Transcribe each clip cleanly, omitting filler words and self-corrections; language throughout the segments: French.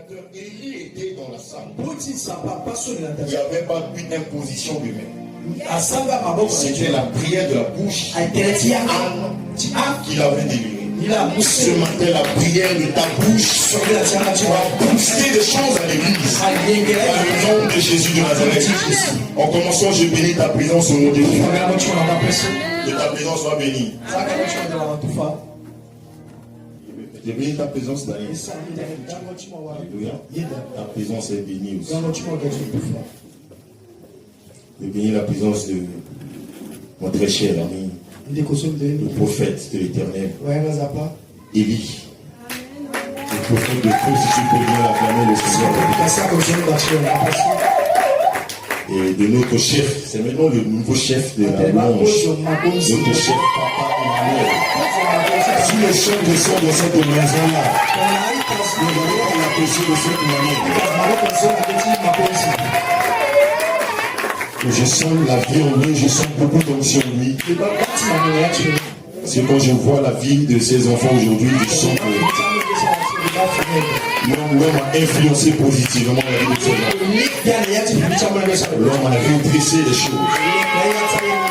docteur Élie était dans la salle. Il Il n'y avait pas une imposition de main. C'était la prière de la bouche qu'il avait délivrée. Ce matin, la prière de ta bouche va booster des choses à l'église. Dans le nom de Jésus de Nazareth. En commençant, je bénis ta présence au nom de Jésus. Que ta présence soit bénie. Je bénis ta présence, Daniel. Alléluia. Ta présence est bénie aussi. Je bénis la présence de mon très cher ami, le prophète de l'Éternel, Élie. Le prophète de feu, si tu peux bien l'acclamer le Seigneur. Et de notre chef, c'est maintenant le nouveau chef de la louange, notre chef Papa Emmanuel. Si les chefs descendent dans cette maison-là, nous allons l'apprécier de cette manière. Je sens la vie en lui, je sens beaucoup d'onction en lui. C'est quand je vois la vie de ces enfants aujourd'hui, je sens que l'homme a influencé positivement la vie de ces enfants. L'homme a redressé les choses.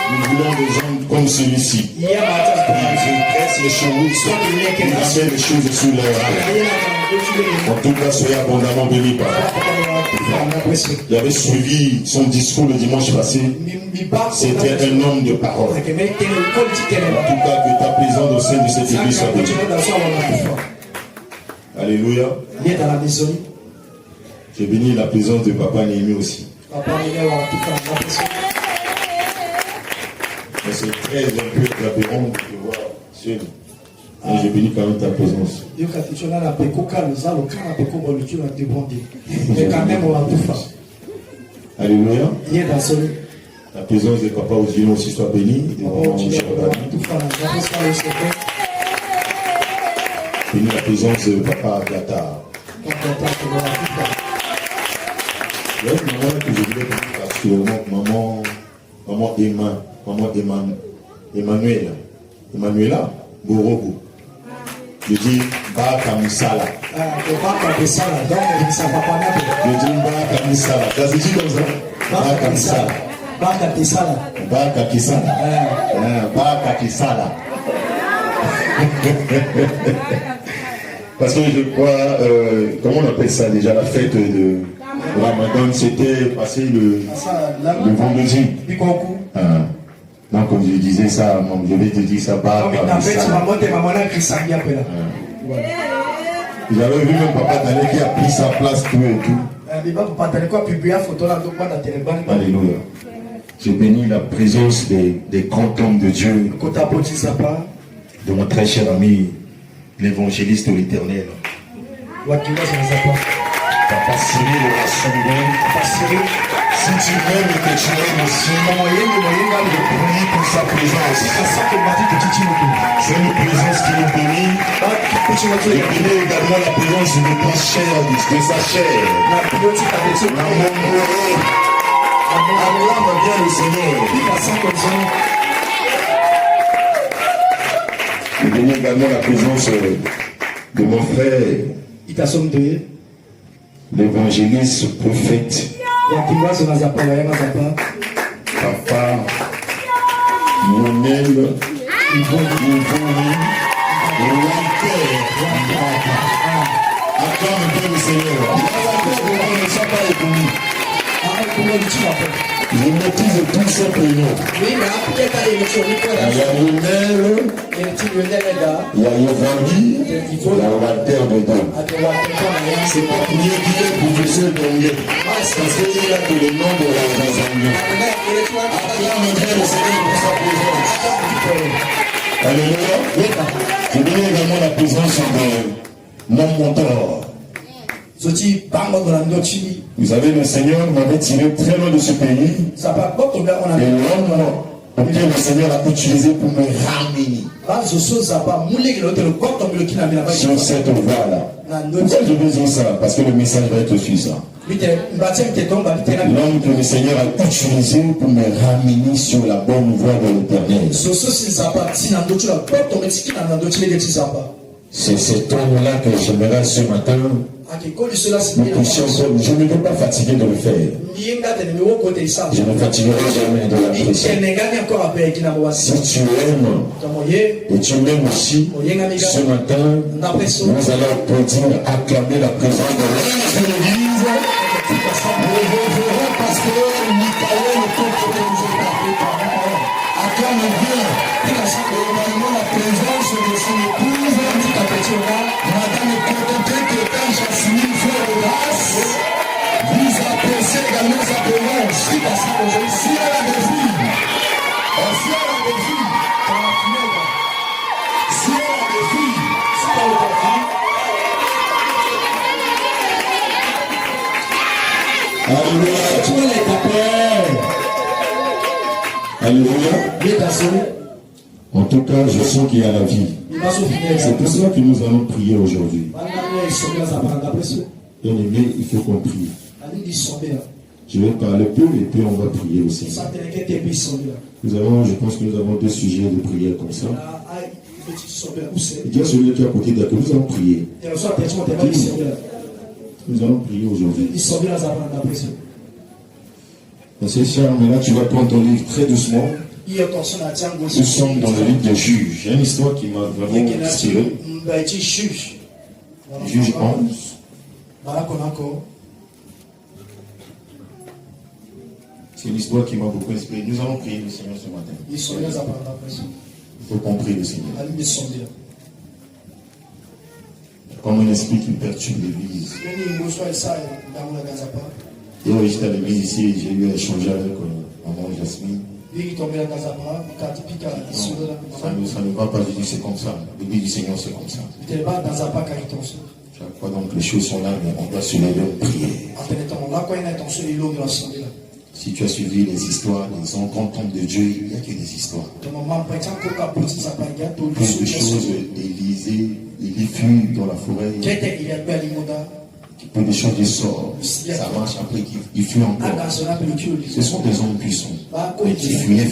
Nous voulons des hommes comme celui-ci. Ils redressent les choses, ils ramènent les choses sous leur âme. En tout cas, soyez abondamment bénis par J'avais suivi son discours le dimanche passé. C'était un homme de parole. En tout cas, que ta présence au sein de cette église soit bénie. Alléluia. J'ai béni la présence de Papa Néhémie aussi. Mais c'est très un peu aberrant de te voir seul. Mais j'ai béni quand même ta présence. Alléluia. La présence de Papa Ozino aussi soit bénie. Béni la présence de Papa Gata. Il y a une maman que je voulais bénir particulièrement, maman Emmanuela Borobo. Je dis Baka Misala. Je dis Baka Misala. Ça se dit comme ça. Baka Misala. Baka Kisala. Baka Kisala. Baka Kisala. Parce que je crois, comment on appelle ça déjà, la fête de Ramadan, c'était passé le vendredi. Donc, comme je disais ça, je vais te dire ça, j'avais vu même Papa Daniel qui a pris sa place, tout et tout. Alléluia. Je bénis la présence des grands hommes de Dieu, de mon très cher ami, l'évangéliste de l'Éternel. Papa Cyril de l'Assemblée. Si tu m'aimes et que tu aimes aussi, je prie pour sa présence. C'est une présence qui nous bénit. Je bénis également la présence de ta chair, de sa chair. L'amour mouré. Acclame bien le Seigneur. Je bénis également la présence de mon frère, l'évangéliste prophète. Papa Monel acclame bien le Seigneur. Je maîtrise tous ces prénoms. Il y a Lionel, il y a Yovandi, il y a Walter dedans. C'est pas pour dire qu'il est professeur d'anglais. Parce qu'il y a que le nom de la Tanzanie. Acclame bien le Seigneur pour sa présence. Alléluia. Je bénis également la présence de mon mentor. Vous savez, le Seigneur m'avait tiré très loin de ce pays. Et l'homme auquel le Seigneur a utilisé pour me ramener sur cette voie-là. Pourquoi je veux dire ça? Parce que le message va être suffisant. L'homme que le Seigneur a utilisé pour me ramener sur la bonne voie de l'Éternel. C'est cet homme-là que j'aimerais ce matin Nous puissions faire, je ne vais pas fatiguer de le faire. Je ne fatiguerai jamais de l'apprécier. Si tu aimes et tu m'aimes aussi, ce matin, nous allons applaudir, acclamer la présence de l'Église. Parce que Michael est acclame bien la présence de son épouse, Madame Cocotte, qui est un Jasmine, frère de grâce. Vous appréciez également sa présence. Si elle a des filles, si elle a des filles, si elle a des filles, si elle a des filles, alléluia, tu es ta Alléluia. En tout cas, je sens qu'il y a la vie. C'est pour cela que nous allons prier aujourd'hui. Bien aimé, il faut qu'on prie. Je vais parler peu et puis on va prier aussi. Je pense que nous avons deux sujets de prière comme ça. Dis à celui qui est à côté de que nous allons prier. Nous allons prier aujourd'hui. C'est cher, mais là tu vas prendre ton livre très doucement. Nous sommes dans le livre de Juges. Il y a une histoire qui m'a vraiment inspiré. Juge 11. C'est une histoire qui m'a beaucoup inspiré. Nous allons prier le Seigneur ce matin. Il faut qu'on prie le Seigneur. Comme un esprit qui perturbe l'église. Et j'étais à l'église ici, j'ai eu à échanger avec maman Jasmine. Ça ne va pas, je dis c'est comme ça. L'église du Seigneur c'est comme ça. Chaque fois donc les choses sont là, mais on doit se lever et prier. Si tu as suivi les histoires, les rencontres de Dieu, il n'y a que des histoires. Plus de choses, Élisée, il fut dans la forêt. Peu de choses qui sortent, ça marche après qu'il fuit encore. Ce sont des hommes puissants, mais qui fuyaient.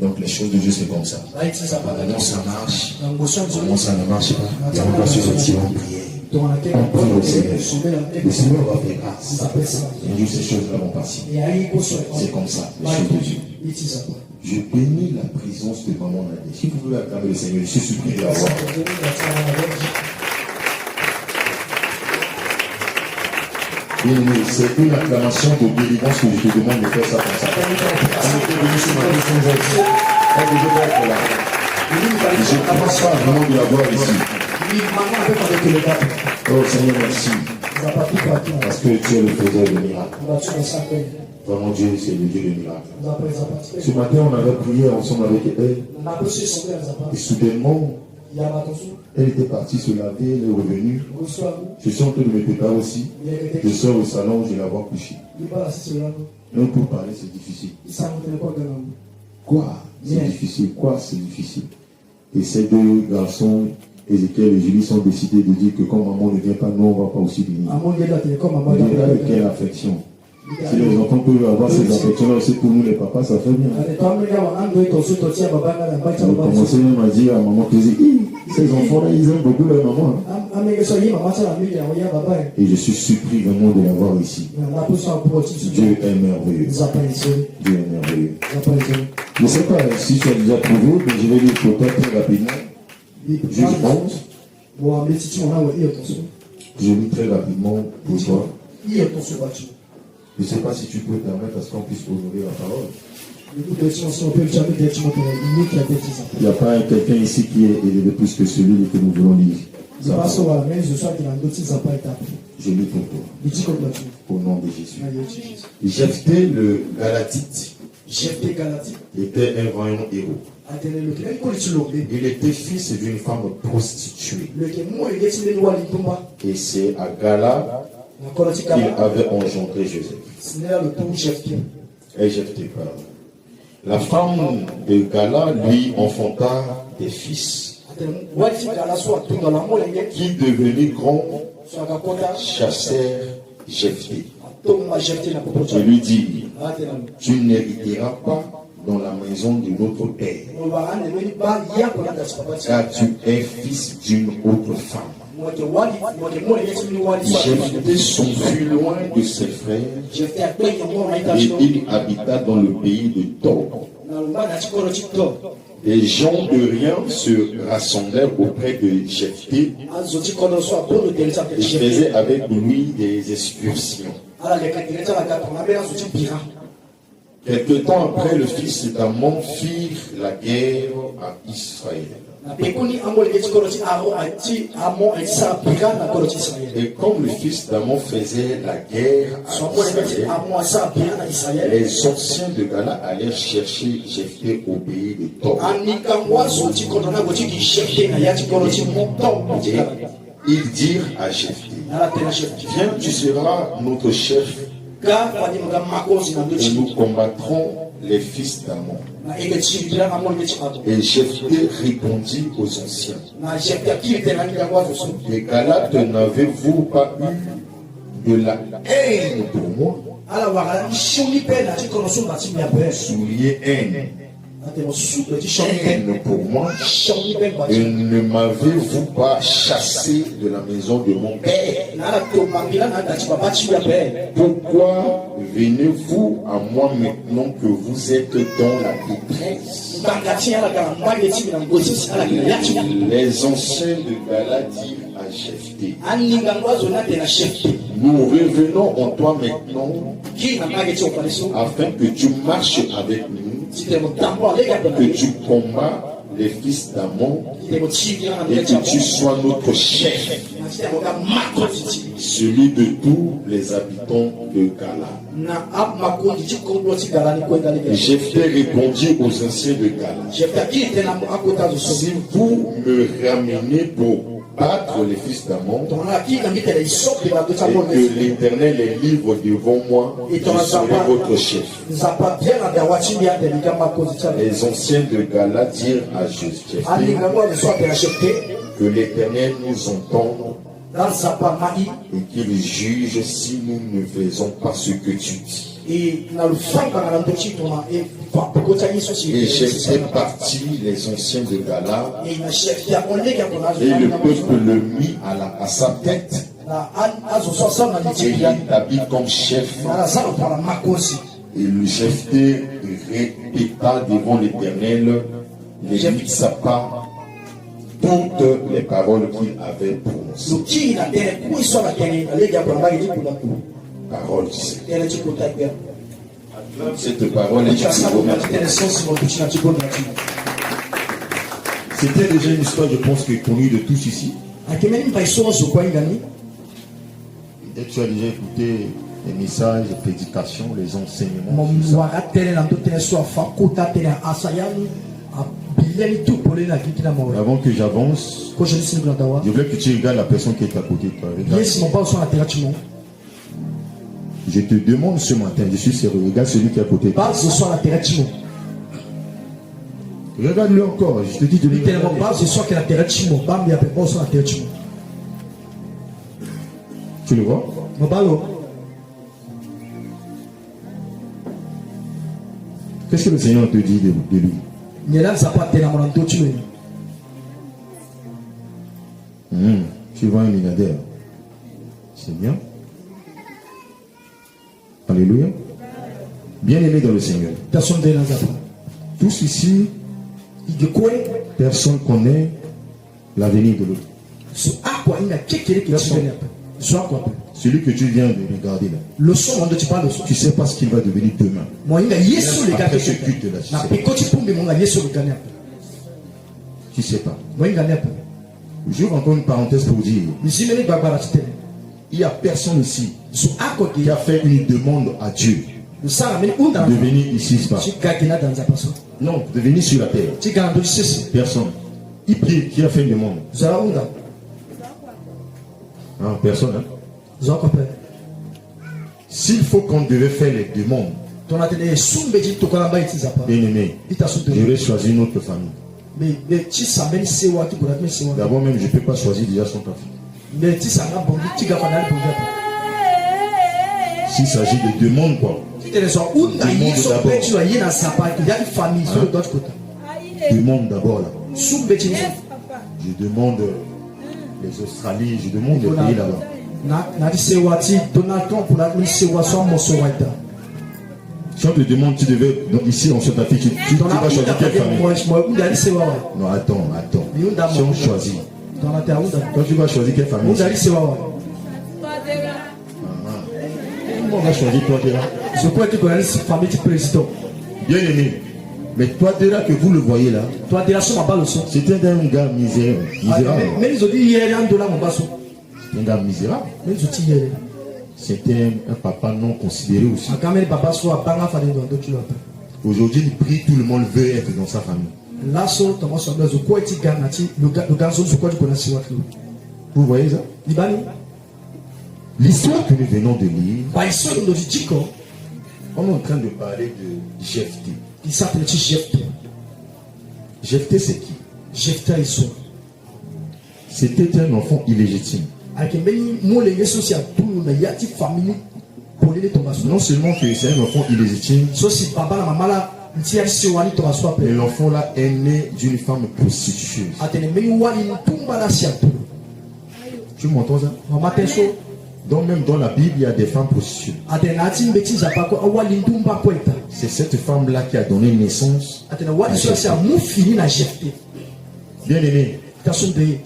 Donc les choses de Dieu c'est comme ça. Maintenant ça marche, maintenant ça ne marche pas. Et on doit se retirer en prière. On prie au Seigneur. Le Seigneur va faire grâce. Et Dieu, ces choses-là vont passer. C'est comme ça, les choses de Dieu. Je bénis la présence de maman Nadé. Si vous voulez acclamer le Seigneur, je suis supplié à voir. C'est une acclamation de délivrance que je te demande de faire ça comme ça. Je ne commence pas vraiment de la voir ici. Oh Seigneur, merci. Parce que tu es le faiseur de miracles. Vraiment Dieu, c'est le Dieu de miracles. Ce matin, on avait prié ensemble avec elle. Et soudainement, elle était partie se laver, elle est revenue. Je suis en train de me préparer aussi. Je sors au salon, je la vois coucher. Donc pour parler, c'est difficile. Quoi? C'est difficile. Quoi? C'est difficile. Et ces deux garçons, Ézéchiel et Julie, sont décidés de dire que quand maman ne vient pas, nous on ne va pas aussi venir. Avec quelle affection. Si les enfants peuvent avoir ces affections-là aussi pour nous les papas, ça fait bien. J'ai commencé même à dire à maman que ces enfants-là, ils aiment beaucoup leur maman. Et je suis surpris vraiment de l'avoir ici. Dieu est merveilleux. Dieu est merveilleux. Je ne sais pas si tu as déjà trouvé, mais je vais lire pour toi très rapidement. Juge 11. Je lis très rapidement pour toi. Je ne sais pas si tu peux permettre à ce qu'on puisse honorer la parole. Il n'y a pas quelqu'un ici qui est élevé plus que celui que nous voulons lire. Je lis pour toi. Au nom de Jésus. Jephthé le Galatite était un vaillant héros. Il était fils d'une femme prostituée. Et c'est à Gala qu'il avait engendré Joseph. Et Jephthé, pardon. La femme de Gala lui enfanta des fils qui devenaient grands chassèrent Jephthé. Je lui dis, tu n'hériteras pas dans la maison de notre père, car tu es fils d'une autre femme. Jephthé s'enfuit loin de ses frères et il habita dans le pays de Tob. Les gens de rien se rassemblèrent auprès de Jephthé et faisaient avec lui des excursions. Quelque temps après, le fils d'Amon fit la guerre à Israël. Et comme le fils d'Amon faisait la guerre à Israël, les anciens de Gala allèrent chercher Jephthé au pays de Tob. Et ils dirent à Jephthé, viens, tu seras notre chef et nous combattrons les fils d'Amon. Et Jephthé répondit aux anciens, les Galates, n'avez-vous pas eu de la haine pour moi? Souliez haine. Haine pour moi. Et ne m'avez-vous pas chassé de la maison de mon père? Pourquoi venez-vous à moi maintenant que vous êtes dans la détresse? Les anciens de Gala dirent à Jephthé, nous revenons en toi maintenant afin que tu marches avec nous, que tu combats les fils d'Amon et que tu sois notre chef, celui de tous les habitants de Gala. Jephthé répondit aux anciens de Gala, si vous me ramenez pour battre les fils d'Amon et que l'Éternel les livre devant moi, je serai votre chef. Les anciens de Gala dirent à Jephthé, que l'Éternel nous entende et qu'il juge si nous ne faisons pas ce que tu dis. Et Jephthé partit les anciens de Gala et le peuple le mit à sa tête et il l'habille comme chef. Et le Jephthé répéta devant l'Éternel les Mitsapa toutes les paroles qu'il avait prononcées. Parole du Seigneur. Cette parole est du C'était déjà une histoire, je pense, que connue de tous ici. Peut-être tu as déjà écouté les messages, les prédications, les enseignements. Avant que j'avance, je voulais que tu regardes la personne qui est à côté de toi. Regarde. Je te demande ce matin, je suis sérieux, regarde celui qui est à côté de toi. Regarde-le encore, je te dis de lui. Tu le vois? Qu'est-ce que le Seigneur te dit de lui? Tu vois un milliardaire. C'est bien. Alléluia. Bien aimé dans le Seigneur. Tous ici, personne connaît l'avenir de l'autre. Celui que tu viens de regarder là, tu ne sais pas ce qu'il va devenir demain. Après ce culte là, tu ne sais pas. J'ouvre encore une parenthèse pour dire, il n'y a personne ici qui a fait une demande à Dieu de venir ici. Non, de venir sur la terre. Personne. Qui a fait une demande? Ah, personne. Hein? S'il faut qu'on devait faire les demandes, bien aimé, j'aurais choisi une autre famille. D'abord même, je ne peux pas choisir déjà son famille. S'il s'agit de demandes, quoi. Demande d'abord là. Je demande Les Australiens, je demande des pays là-bas. Si on te demande, tu devais, donc ici en South Afrique, tu vas choisir quelle famille? Non, attends. Si on choisit, toi tu vas choisir quelle famille? On va choisir toi déjà. Bien aimé. Mais toi déjà que vous le voyez là, c'était un gars misérable. Un gars misérable. C'était un papa non considéré aussi. Aujourd'hui, il prie, tout le monde veut être dans sa famille. Vous voyez ça? L'histoire que nous venons de lire, on est en train de parler de Jephthé. Jephthé, c'est qui? C'était un enfant illégitime. Non seulement que c'est un enfant illégitime, mais l'enfant là est né d'une femme prostitueuse. Tu m'entends ça? Donc même dans la Bible, il y a des femmes prostituées. C'est cette femme-là qui a donné naissance à Jephthé. Bien aimé,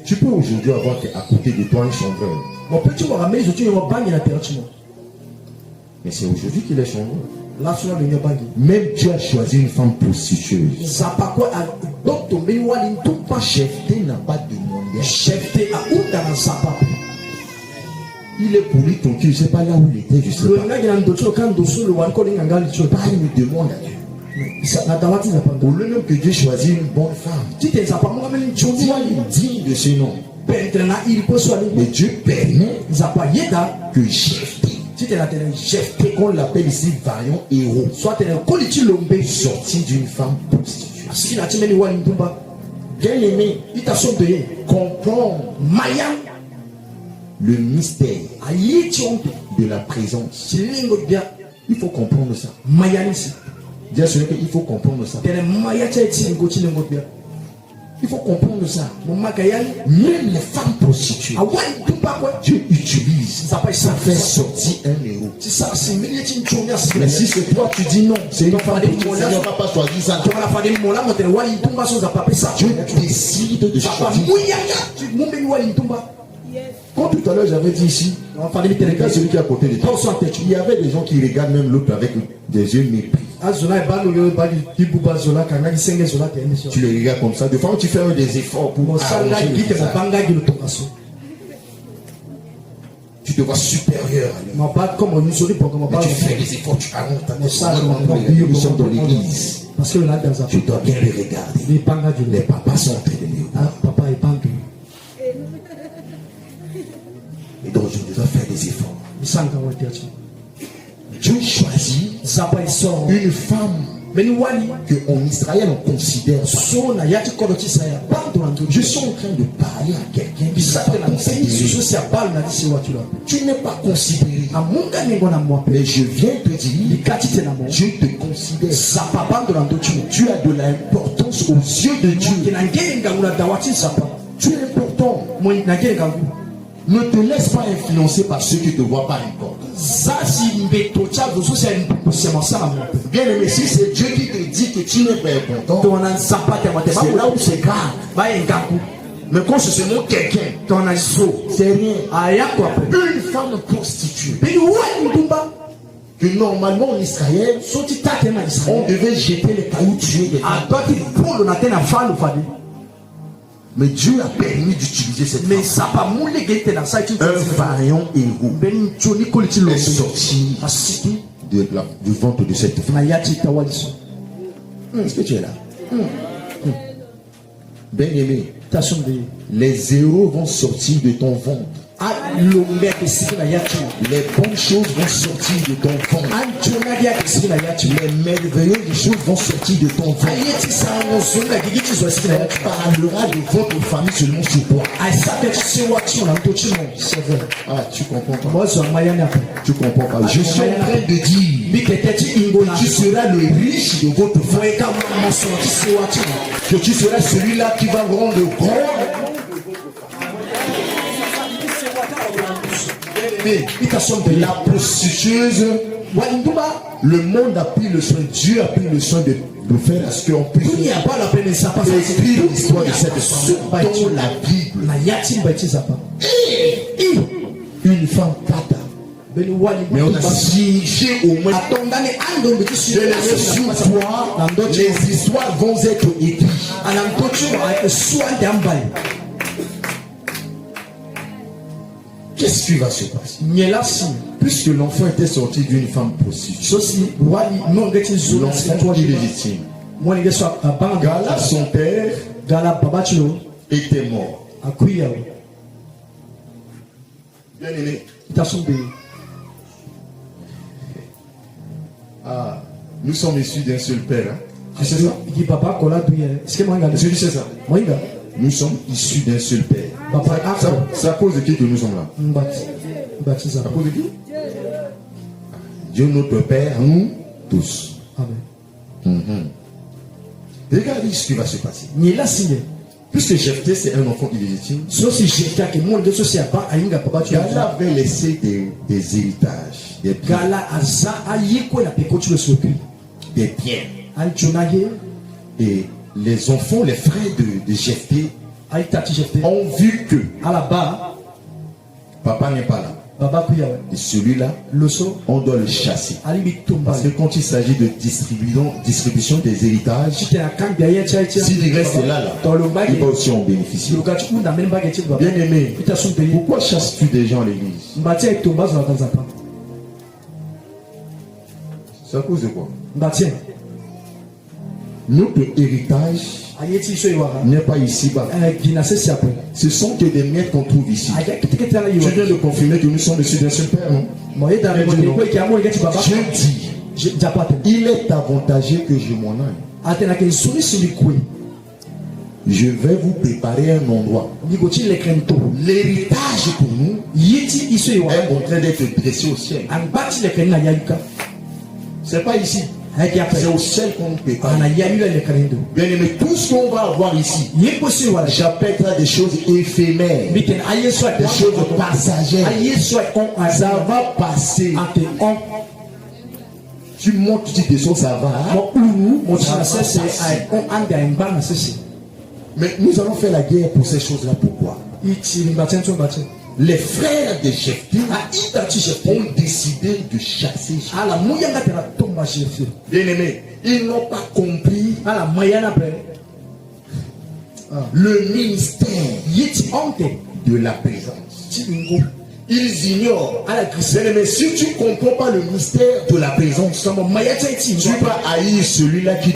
tu peux aujourd'hui avoir à côté de toi un chanvreur. Mais c'est aujourd'hui qu'il est chanvreur. Même Dieu a choisi une femme prostitueuse. Jephthé n'a pas demandé. Il est poli ton cul, je ne sais pas là où il était, je ne sais pas. Il me demande à Dieu. Pour le nom que Dieu choisit une bonne femme, il dit de ce nom. Mais Dieu permet que Jephthé, qu'on l'appelle ici vaillant héros, sorti d'une femme prostituée. Bien aimé, comprends le mystère de la présence. Il faut comprendre ça. Bien sûr qu'il faut comprendre ça. Il faut comprendre ça. Même les femmes prostituées, Dieu utilise ça fait sortir un héros. Mais si c'est toi, tu dis non, c'est une femme prostituée, on ne va pas choisir ça. Dieu décide de choisir. Quand tout à l'heure j'avais dit ici, regarde celui qui est à côté de toi. Il y avait des gens qui regardent même l'autre avec des yeux mépris. Tu les regardes comme ça. Des fois tu fais des efforts pour arranger. Tu te vois supérieur à lui. Mais tu fais des efforts, tu arranges ta tête. Nous sommes dans l'église. Tu dois bien les regarder. Les papas sont en train de les regarder. Et donc je dois faire des efforts. Dieu choisit une femme que en Israël on considère. Je suis en train de parler à quelqu'un qui n'est pas considéré. Tu n'es pas considéré. Mais je viens te dire, Dieu te considère. Tu as de l'importance aux yeux de Dieu. Tu es important. Ne te laisse pas influencer par ceux qui ne te voient pas encore. Bien aimé, si c'est Dieu qui te dit que tu n'es pas important, c'est là où c'est grave. Mais quand c'est seulement quelqu'un, c'est rien. Une femme prostituée. Que normalement en Israël, on devait jeter les cailloux, tuer les femmes. Mais Dieu a permis d'utiliser cette femme. Un vaillant héros est sorti du ventre de cette femme. Est-ce que tu es là? Bien aimé, les héros vont sortir de ton ventre. Les bonnes choses vont sortir de ton ventre. Les merveilleuses choses vont sortir de ton ventre. Tu parleras de votre famille seulement sur toi. Ah, tu comprends pas. Tu comprends pas. Je suis en train de dire que tu seras le riche de votre famille. Que tu seras celui-là qui va rendre grand. bien-aimé, la prostitueuse, le monde a pris le soin, Dieu a pris le soin de faire à ce qu'on puisse écrire l'histoire de cette femme dans la Bible. Une femme tata. Mais on a signifié au moins sur toi, les histoires vont être écrites. Qu'est-ce qui va se passer? Puisque l'enfant était sorti d'une femme prostituée, l'enfant illégitime, Gala, son père, était mort. Bien aimé. Ah, nous sommes issus d'un seul père. Hein? Tu sais ça? Je dis ça. Nous sommes issus d'un seul père. C'est à cause de qui que nous sommes là? C'est à cause de qui? Dieu notre Père, nous tous. Amen. Regardez ce qui va se passer. Puisque Jephthé c'est un enfant illégitime, Gala avait laissé des héritages, des biens. Et les enfants, les frères de Jephthé ont vu que papa n'est pas là. Et celui-là, on doit le chasser. Parce que quand il s'agit de distribution des héritages, s'il reste là, il va aussi en bénéficier. Bien aimé, pourquoi chasses-tu des gens à l'église? C'est à cause de quoi? Notre héritage n'est pas ici-bas. Ce sont que des miettes qu'on trouve ici. Tu viens de confirmer que nous sommes issus d'un seul père, non? Je dis, il est avantageux que je m'en aille. Je vais vous préparer un endroit. L'héritage pour nous est en train d'être dressé au ciel. C'est pas ici. C'est au ciel qu'on nous prépare. Bien aimé, tout ce qu'on va avoir ici, j'appellerai des choses éphémères, des choses passagères. Ça va passer. Tu montes, tu dis que ça va. Mais nous allons faire la guerre pour ces choses-là. Pourquoi? Les frères de Jephthé ont décidé de chasser Jephthé. Bien aimé, ils n'ont pas compris le ministère de la présence. Ils ignorent. Bien aimé, si tu ne comprends pas le mystère de la présence, tu vas haïr celui-là qui